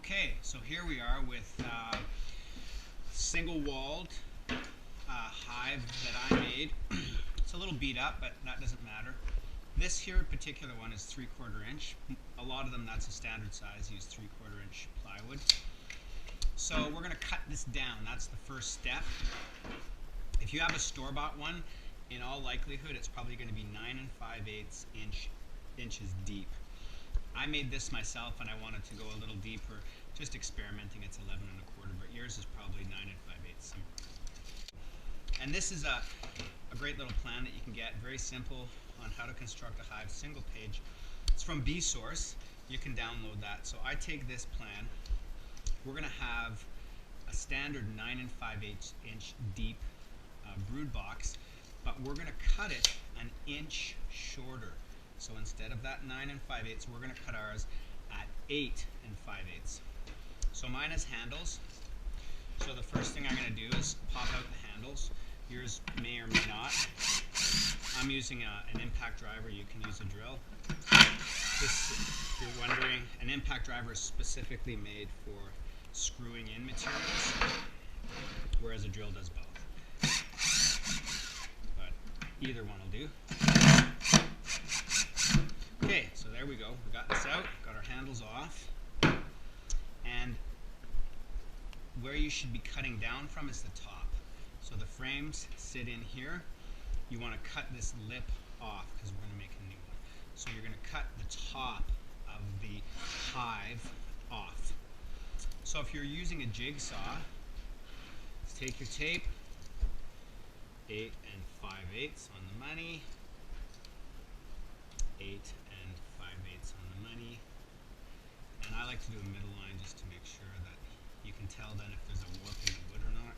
Okay, so here we are with single-walled hive that I made. It's a little beat up, but that doesn't matter. This here particular one is 3/4 inch. A lot of them, that's a standard size, use 3/4 inch plywood. So we're going to cut this down. That's the first step. If you have a store-bought one, in all likelihood, it's probably going to be 9 5/8 inches deep. I made this myself and I wanted to go a little deeper, just experimenting. It's 11 1/4, but yours is probably 9 5/8 somewhere. And this is a great little plan that you can get, very simple, on how to construct a hive, single page. It's from B-Source. You can download that. So I take this plan. We're going to have a standard 9 5/8 inch deep brood box, but we're going to cut it an inch shorter. So instead of that 9 5/8, we're going to cut ours at 8 5/8. So mine has handles. So the first thing I'm going to do is pop out the handles. Yours may or may not. I'm using an impact driver. You can use a drill. This, if you're wondering, an impact driver is specifically made for screwing in materials, whereas a drill does both. But either one will do. Okay, so there we go. We got this out, got our handles off. And where you should be cutting down from is the top. So the frames sit in here. You want to cut this lip off because we're going to make a new one. So you're going to cut the top of the hive off. So if you're using a jigsaw, just take your tape, 8 5/8 on the money, 8 5/8 on the money, and I like to do a middle line just to make sure that you can tell then if there's a warp in the wood or not.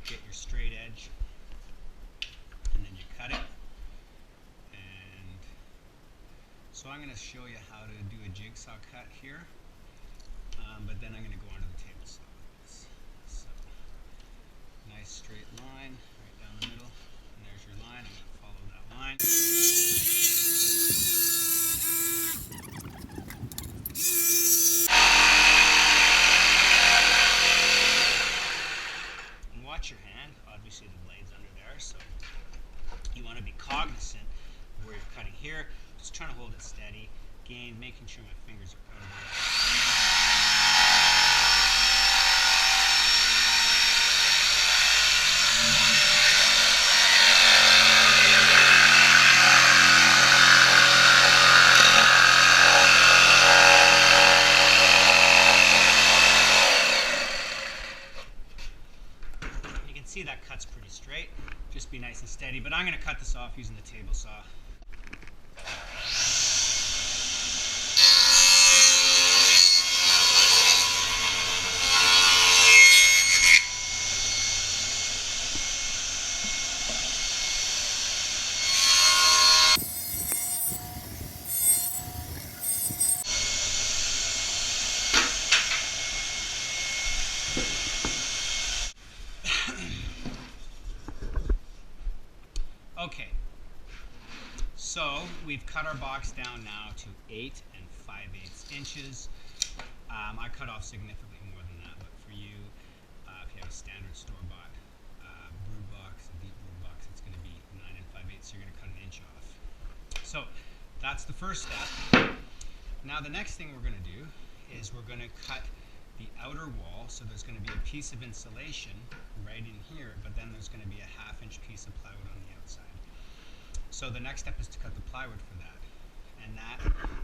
Get your straight edge, and then you cut it. And so I'm going to show you how to do a jigsaw cut here, but then I'm going to go onto the table saw with this. So nice straight line right down the middle, and there's your line. I'm going to follow that line. Watch your hand. Obviously the blade's under there, so you want to be cognizant of where you're cutting here. Just trying to hold it steady, making sure my fingers are out of the way. See, that cut's pretty straight. Just be nice and steady, but I'm going to cut this off using the table saw. Okay, so we've cut our box down now to 8 5/8 inches. I cut off significantly more than that, but for you, if you have a standard store-bought brood box, a deep brood box, it's going to be 9 5/8, so you're going to cut an inch off. So that's the first step. Now the next thing we're going to do is we're going to cut the outer wall. So there's going to be a piece of insulation right in here, but then there's going to be a 1/2 inch piece of plywood on the outside. So the next step is to cut the plywood for that, and that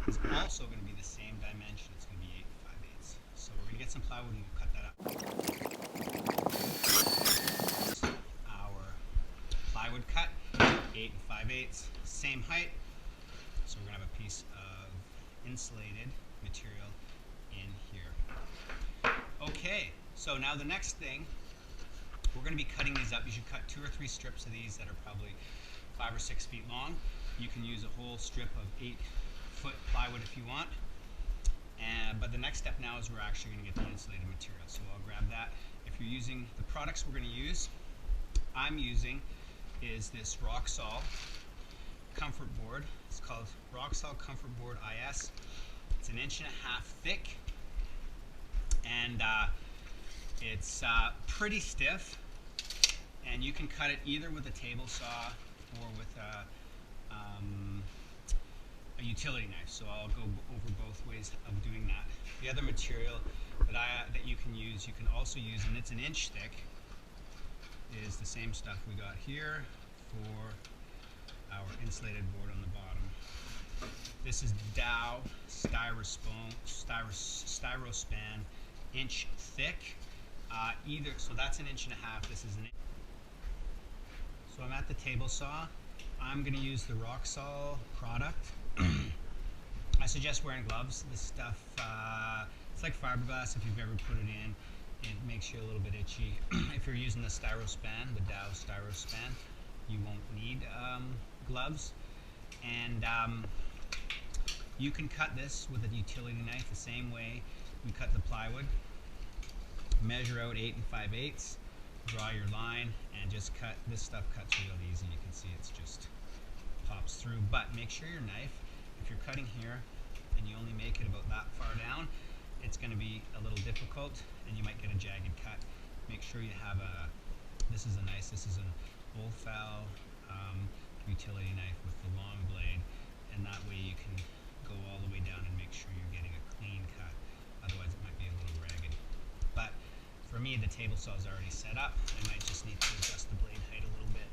is also going to be the same dimension. It's going to be 8 5/8. So we're going to get some plywood and we'll cut that up. Our plywood cut, 8 5/8, same height. So we're going to have a piece of insulated material in here. Okay, so now the next thing, we're going to be cutting these up. You should cut 2 or 3 strips of these that are probably 5 or 6 feet long. You can use a whole strip of 8-foot plywood if you want. But the next step now is we're actually going to get the insulated material. So I'll grab that. If you're using the products we're going to use, I'm using is this Roxol comfort board. It's called Roxol Comfort Board IS. It's 1.5 inches thick, and it's pretty stiff, and you can cut it either with a table saw or with a utility knife. So I'll go over both ways of doing that. The other material that you can use, you can also use, and it's an inch thick, is the same stuff we got here for our insulated board on the bottom. This is Dow styrospan, inch thick. So that's an inch and a half. This is an inch. So I'm at the table saw. I'm going to use the Roxol product. I suggest wearing gloves. This stuff, it's like fiberglass. If you've ever put it in, it makes you a little bit itchy. If you're using the styrospan, the Dow styrospan, you won't need gloves. And you can cut this with a utility knife the same way we cut the plywood. Measure out 8 5/8, draw your line, and just cut. This stuff cuts real easy. You can see it's just pops through. But make sure your knife, if you're cutting here and you only make it about that far down, it's going to be a little difficult and you might get a jagged cut. Make sure you have this is an Olfal utility knife with the long blade, and that way you can go all the way down and make sure you're getting a clean cut. Otherwise it might be a little ragged. But for me, the table saw is already set up. I might just need to adjust the blade height a little bit.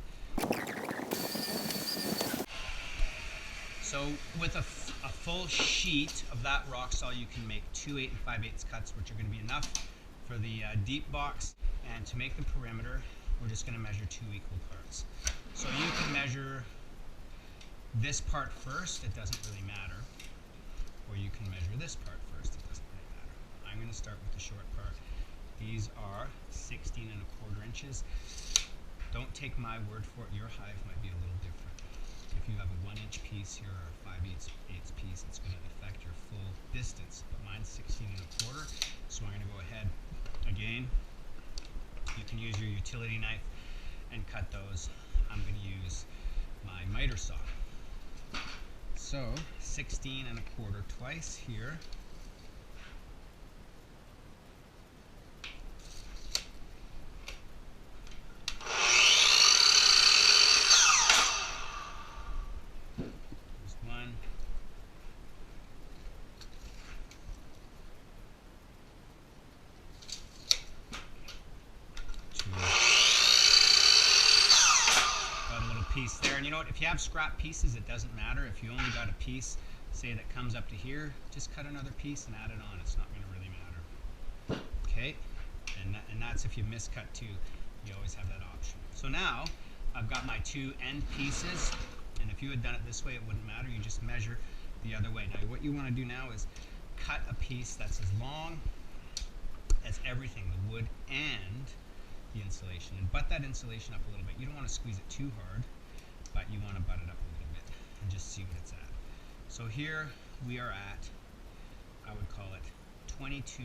So with a full sheet of that Roxol, you can make 2 8 5/8 cuts, which are going to be enough for the deep box. And to make the perimeter, we're just going to measure 2 equal parts. So you can measure this part first, it doesn't really matter. Or you can measure this part first, it doesn't really matter. I'm going to start with the short part. These are 16 1/4 inches. Don't take my word for it, your hive might be a little different. If you have a 1-inch piece here or a 5/8 piece, it's going to affect your full distance. But mine's 16 1/4, so I'm going to go ahead again. You can use your utility knife and cut those. I'm going to use my miter saw. So 16 1/4 twice here. There's one. Piece there, and you know what, if you have scrap pieces, it doesn't matter. If you only got a piece, say that comes up to here, just cut another piece and add it on. It's not going to really matter. Okay, and that's if you miscut too, you always have that option. So now I've got my 2 end pieces, and if you had done it this way, it wouldn't matter. You just measure the other way. Now what you want to do now is cut a piece that's as long as everything, the wood and the insulation, and butt that insulation up a little bit. You don't want to squeeze it too hard, but you want to butt it up a little bit and just see what it's at. So here we are at, I would call it 22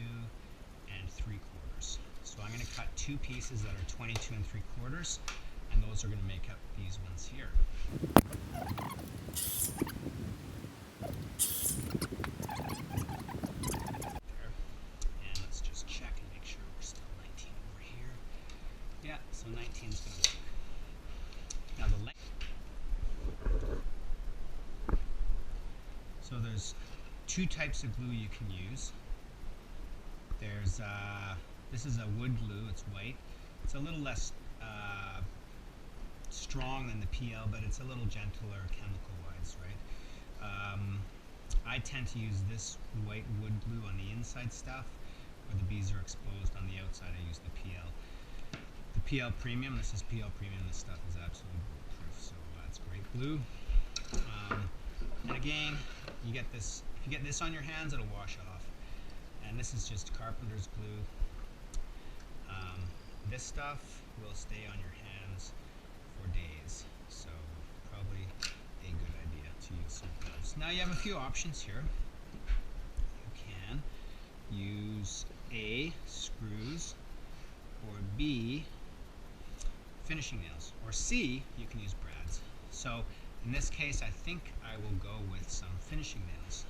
3/4. So I'm going to cut 2 pieces that are 22 3/4, and those are going to make up these ones here. And let's just check and make sure we're still 19 over here. Yeah, so 19 is going to work. Now the length. So there's 2 types of glue you can use. There's this is a wood glue. It's white. It's a little less strong than the PL, but it's a little gentler chemical-wise, right? I tend to use this white wood glue on the inside stuff, where the bees are exposed. On the outside, I use the PL. The PL Premium. This is PL Premium. This stuff is absolutely bulletproof, so that's great glue. And again, you get this. If you get this on your hands, it'll wash off. And this is just carpenter's glue. This stuff will stay on your hands for days, so probably a good idea to use some gloves. Now you have a few options here. You can use A, screws, or B, finishing nails, or C, you can use brads. So in this case, I think I will go with some finishing nails.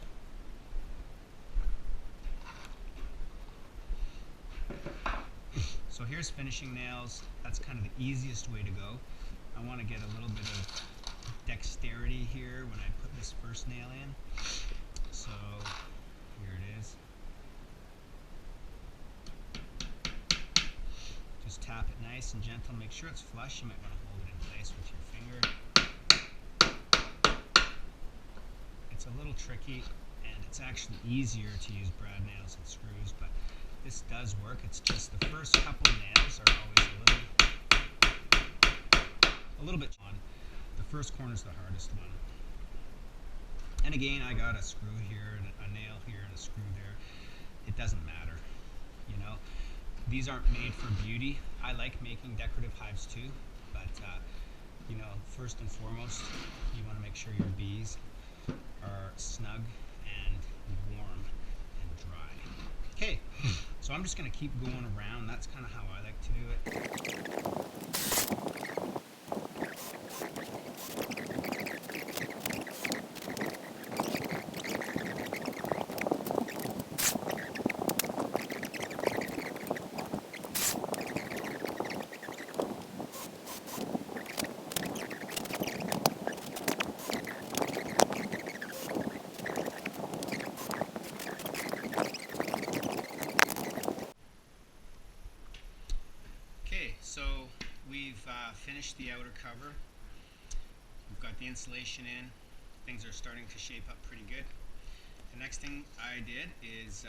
So here's finishing nails. That's kind of the easiest way to go. I want to get a little bit of dexterity here when I put this first nail in. So here it is. Just tap it nice and gentle. Make sure it's flush. You might want to hold it in place with your finger. It's a little tricky, and it's actually easier to use brad nails and screws, but this does work. It's just the first couple of nails are always a little bit on. The first corner is the hardest one. And again, I got a screw here, and a nail here, and a screw there. It doesn't matter, you know. These aren't made for beauty. I like making decorative hives too, but you know, first and foremost, you want to make sure your bees are snug and warm and dry. Okay, so I'm just going to keep going around. That's kind of how I like to do it. So we've finished the outer cover. We've got the insulation in. Things are starting to shape up pretty good. The next thing I did is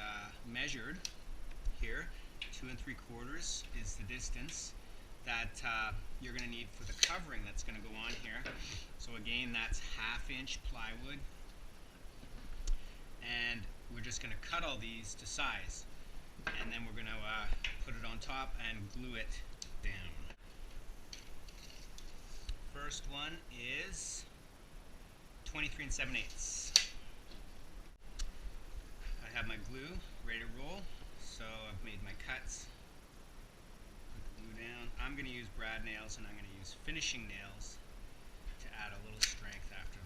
measured here. 2 3/4 is the distance that you're going to need for the covering that's going to go on here. So again, that's 1/2 inch plywood. And we're just going to cut all these to size. And then we're going to put it on top and glue it down. First one is 23 7/8. I have my glue ready to roll, so I've made my cuts. Put the glue down. I'm going to use brad nails, and I'm going to use finishing nails to add a little strength after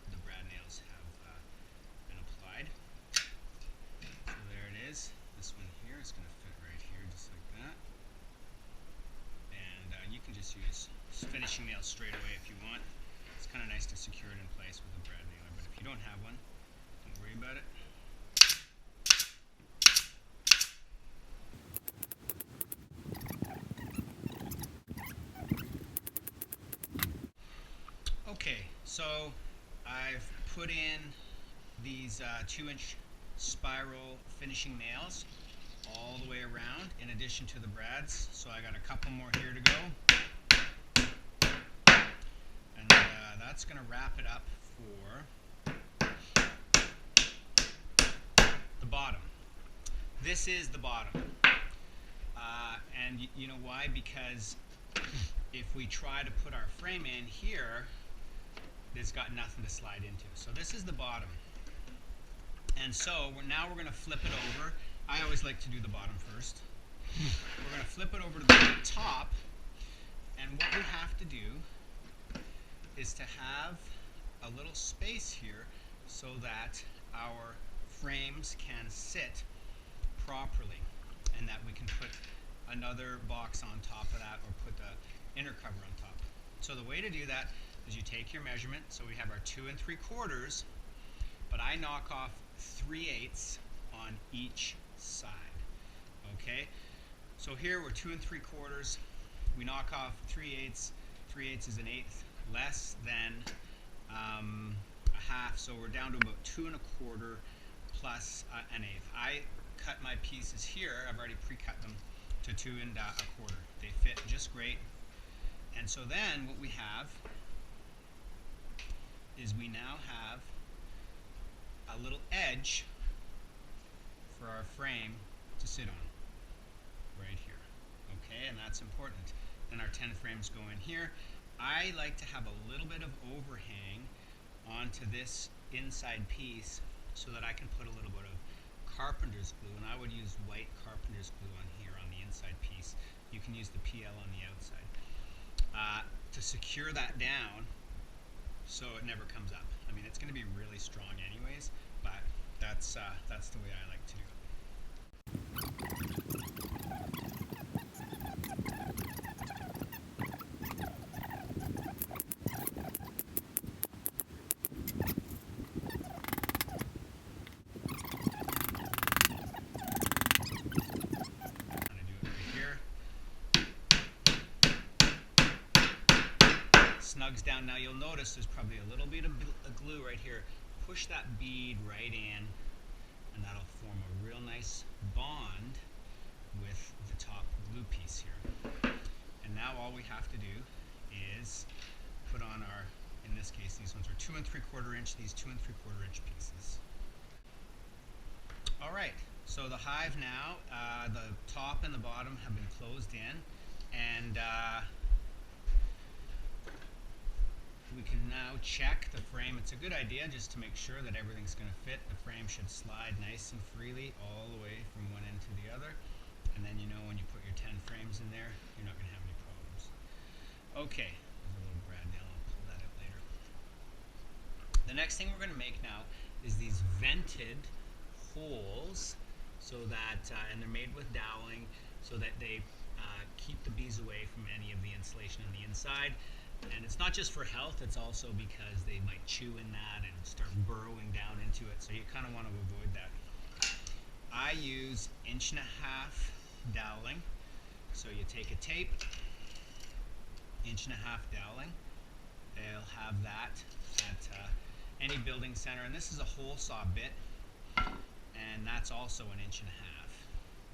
the brad nails have been applied. So there it is. This one here is going to fit right here just like that. And you can just use finishing nails straight away if you want. It's kind of nice to secure it in place with a brad nailer, but if you don't have one, don't worry about it. Okay, so I've put in these 2-inch spiral finishing nails all the way around in addition to the brads. So I got a couple more here to go. And that's going to wrap it up for the bottom. This is the bottom. And you know why? Because if we try to put our frame in here, it's got nothing to slide into. So this is the bottom. And so now we're going to flip it over. I always like to do the bottom first. We're going to flip it over to the top. And what we have to do is to have a little space here so that our frames can sit properly, and that we can put another box on top of that, or put the inner cover on top. So the way to do that is you take your measurement. So we have our 2 3/4, but I knock off 3/8 on each side. Okay, so here we're 2 3/4. We knock off 3/8. 3/8 is 1/8 less than a half, so we're down to about 2 1/4 plus 1/8. I cut my pieces here. I've already pre-cut them to 2 1/4. They fit just great. And so then what we have is we now have a little edge for our frame to sit on right here. Okay, and that's important. Then our 10 frames go in here. I like to have a little bit of overhang onto this inside piece so that I can put a little bit of carpenter's glue, and I would use white carpenter's glue on here on the inside piece. You can use the PL on the outside to secure that down so it never comes up. I mean, it's going to be really strong anyways, but that's the way I like to do it. down. Now you'll notice there's probably a little bit of glue right here. Push that bead right in, and that'll form a real nice bond with the top glue piece here. And now all we have to do is put on our, in this case, these ones are 2 3/4 inch, these 2 3/4 inch pieces. All right, so the hive now, the top and the bottom have been closed in, and we can now check the frame. It's a good idea just to make sure that everything's going to fit. The frame should slide nice and freely all the way from one end to the other. And then you know when you put your 10 frames in there, you're not going to have any problems. Okay, there's a little brad nail. I'll pull that out later. The next thing we're going to make now is these vented holes, so that, and they're made with doweling, so that they keep the bees away from any of the insulation on the inside. And it's not just for health, it's also because they might chew in that and start burrowing down into it, so you kind of want to avoid that. I use 1.5 inch doweling. So you take a tape, 1.5 inch doweling. They'll have that at any building center, and this is a hole saw bit, and that's also 1.5 inches.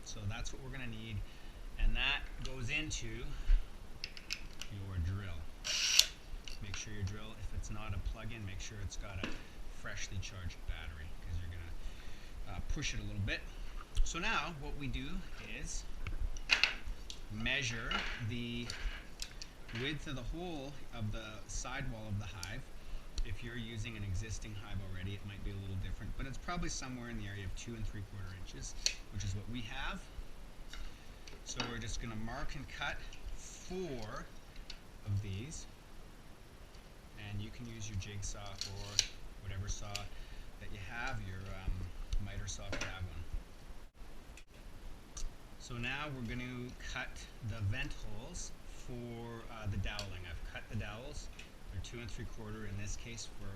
So that's what we're going to need, and that goes into your drill. Make sure your drill, if it's not a plug-in, make sure it's got a freshly charged battery, because you're going to push it a little bit. So now what we do is measure the width of the hole of the sidewall of the hive. If you're using an existing hive already, it might be a little different, but it's probably somewhere in the area of 2 3/4 inches, which is what we have. So we're just going to mark and cut 4 of these. And you can use your jigsaw or whatever saw that you have, your miter saw if you have one. So now we're going to cut the vent holes for the doweling. I've cut the dowels. They're 2 3/4 in this case for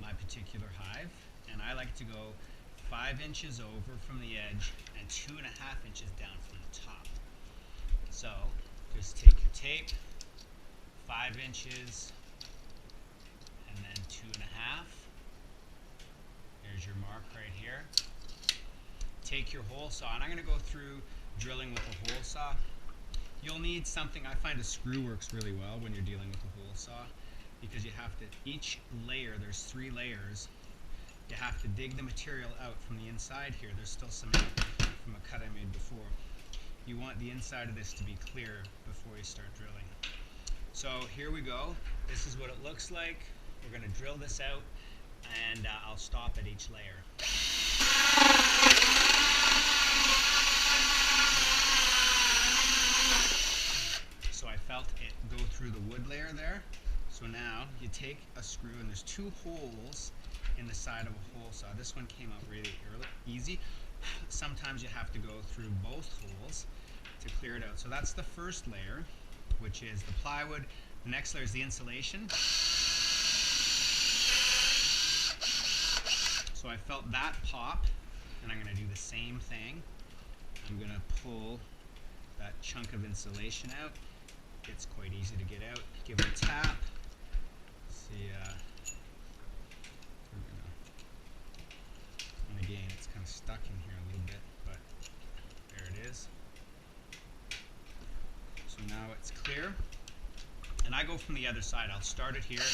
my particular hive. And I like to go 5 inches over from the edge and 2.5 inches down from the top. So just take your tape, 5 inches, and then 2.5. There's your mark right here. Take your hole saw, and I'm going to go through drilling with a hole saw. You'll need something, I find a screw works really well when you're dealing with a hole saw, because you have to, each layer, there's 3 layers, you have to dig the material out from the inside here. There's still some from a cut I made before. You want the inside of this to be clear before you start drilling. So here we go. This is what it looks like. We're going to drill this out, and I'll stop at each layer. So I felt it go through the wood layer there. So now you take a screw, and there's 2 holes in the side of a hole saw. This one came out really easy. Sometimes you have to go through both holes to clear it out. So that's the first layer, which is the plywood. The next layer is the insulation. So I felt that pop, and I'm going to do the same thing. I'm going to pull that chunk of insulation out. It's quite easy to get out. Give it a tap. See, and again, it's kind of stuck in here a little bit, but there it is. So now it's clear. And I go from the other side. I'll start it here.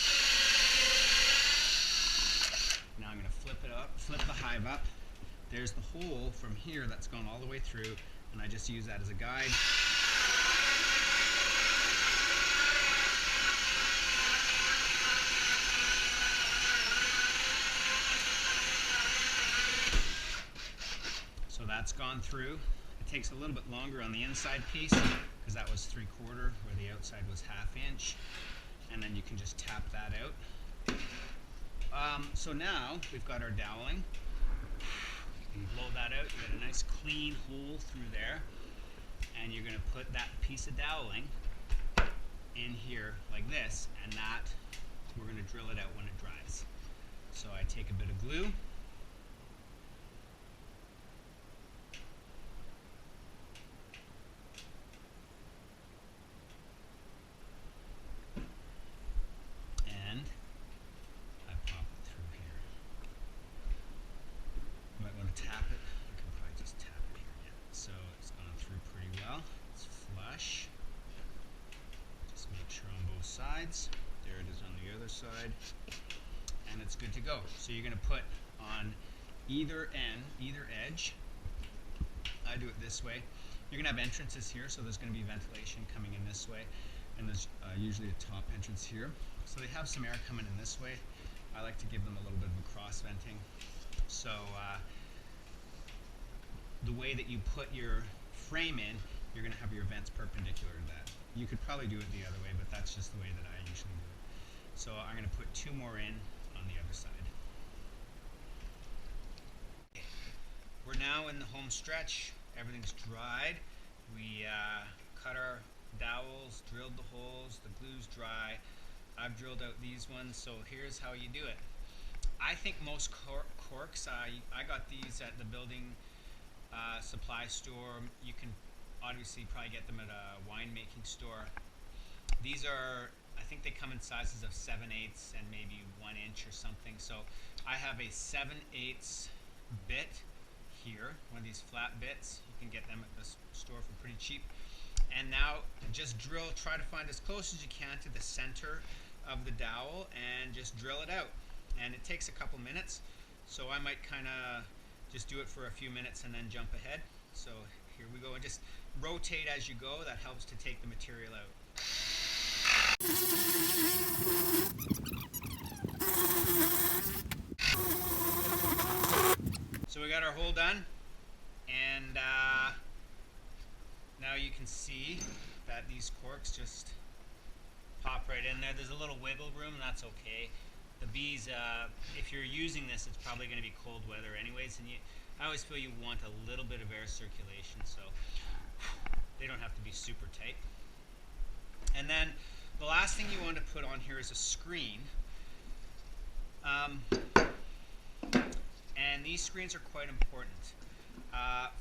Now I'm going to flip it up, flip the hive up. There's the hole from here that's gone all the way through, and I just use that as a guide. So that's gone through. It takes a little bit longer on the inside piece because that was 3/4 where the outside was 1/2 inch, and then you can just tap that out. So now we've got our doweling. You can blow that out. You get a nice clean hole through there, and you're going to put that piece of doweling in here like this, and that we're going to drill it out when it dries. So I take a bit of glue. side, and it's good to go. So you're going to put on either edge. I do it this way. You're going to have entrances here, so there's going to be ventilation coming in this way, and there's usually a top entrance here. So they have some air coming in this way. I like to give them a little bit of a cross venting. So the way that you put your frame in, you're going to have your vents perpendicular to that. You could probably do it the other way, but that's just the way that I usually do it. So I'm going to put 2 more in on the other side. We're now in the home stretch. Everything's dried. We cut our dowels, drilled the holes, the glue's dry. I've drilled out these ones, so here's how you do it. I think most corks, I got these at the building supply store. You can obviously probably get them at a winemaking store. These are, I think they come in sizes of 7/8 and maybe 1 inch or something. So I have a 7/8 bit here, one of these flat bits. You can get them at the store for pretty cheap. And now just drill, try to find as close as you can to the center of the dowel and just drill it out. And it takes a couple minutes, so I might kind of just do it for a few minutes and then jump ahead. So here we go, and just rotate as you go. That helps to take the material out. So we got our hole done, and now you can see that these corks just pop right in there. There's a little wiggle room, and that's okay. The bees, if you're using this, it's probably going to be cold weather anyways, and I always feel you want a little bit of air circulation, so they don't have to be super tight. And then the last thing you want to put on here is a screen. And these screens are quite important.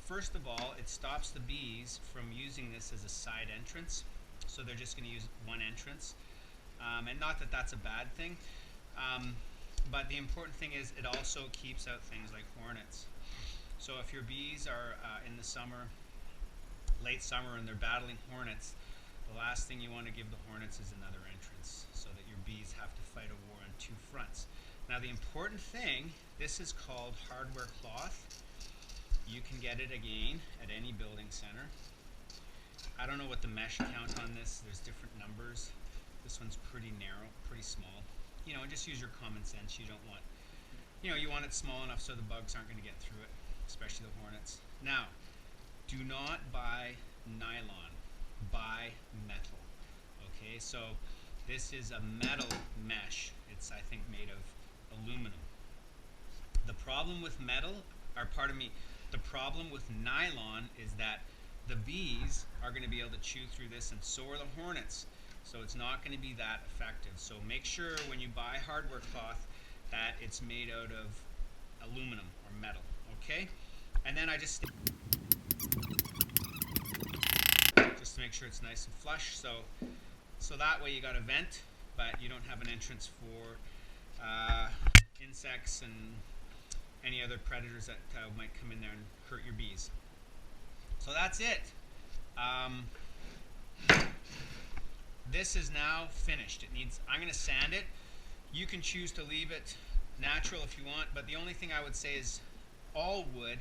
First of all, it stops the bees from using this as a side entrance, so they're just going to use one entrance. And not that that's a bad thing, but the important thing is it also keeps out things like hornets. So if your bees are in the summer, late summer, and they're battling hornets, the last thing you want to give the hornets is another entrance, so that your bees have to fight a war on 2 fronts. Now the important thing, this is called hardware cloth. You can get it again at any building center. I don't know what the mesh count on this. There's different numbers. This one's pretty narrow, pretty small. You know, just use your common sense. You don't want, you want it small enough so the bugs aren't going to get through it, especially the hornets. Now, do not buy nylon. Buy metal. Okay, so this is a metal mesh. It's, I think, made of aluminum. The problem with the problem with nylon is that the bees are going to be able to chew through this, and so are the hornets. So it's not going to be that effective. So make sure when you buy hardware cloth that it's made out of aluminum or metal. Okay? And then I just to make sure it's nice and flush. So that way you got a vent, but you don't have an entrance for insects and any other predators that might come in there and hurt your bees. So that's it. This is now finished. I'm going to sand it. You can choose to leave it natural if you want, but the only thing I would say is all wood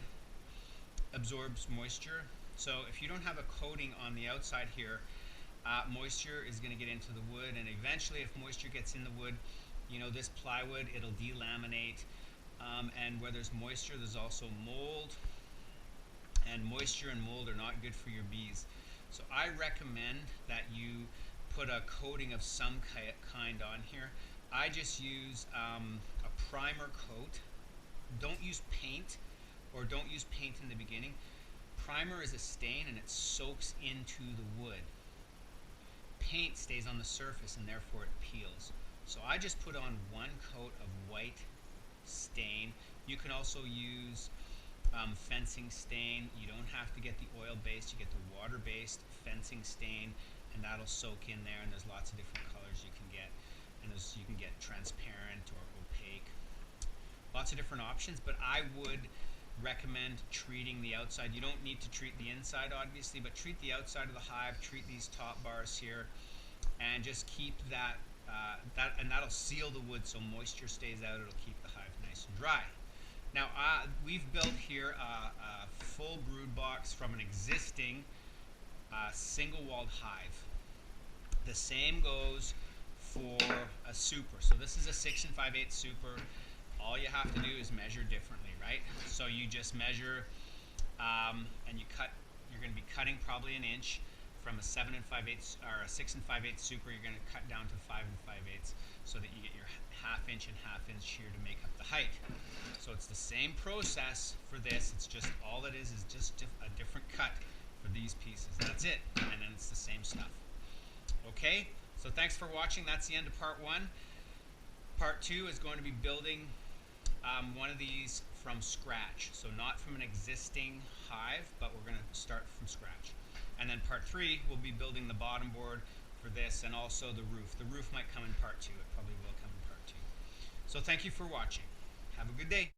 absorbs moisture. So if you don't have a coating on the outside here, moisture is going to get into the wood, and eventually if moisture gets in the wood, this plywood, it'll delaminate, and where there's moisture, there's also mold, and moisture and mold are not good for your bees. So I recommend that you put a coating of some kind on here. I just use a primer coat. Don't use paint, or don't use paint in the beginning. Primer is a stain and it soaks into the wood. Paint stays on the surface and therefore it peels. So I just put on 1 coat of white stain. You can also use fencing stain. You don't have to get the oil-based, you get the water-based fencing stain, and that'll soak in there, and there's lots of different colors you can get. And you can get transparent or opaque. Lots of different options, but I would recommend treating the outside. You don't need to treat the inside, obviously, but treat the outside of the hive, treat these top bars here, and just keep that that'll seal the wood so moisture stays out. It'll keep the hive nice and dry. Now we've built here a full brood box from an existing single-walled hive. The same goes for a super. So this is a 6 5/8 super. All you have to do is measure differently, right? So you just measure and you cut. You're going to be cutting probably an inch from a 7 5/8 or a 6 5/8 super. You're going to cut down to 5 5/8 so that you get your half-inch and half-inch shear to make up the height. So it's the same process for this. It's just all it is just a different cut for these pieces. That's it, and then it's the same stuff. Okay, so thanks for watching. That's the end of part 1. Part 2 is going to be building one of these from scratch. So not from an existing hive, but we're going to start from scratch. And then part 3 will be building the bottom board for this and also the roof. The roof might come in part 2. It probably will come in part 2. So thank you for watching. Have a good day.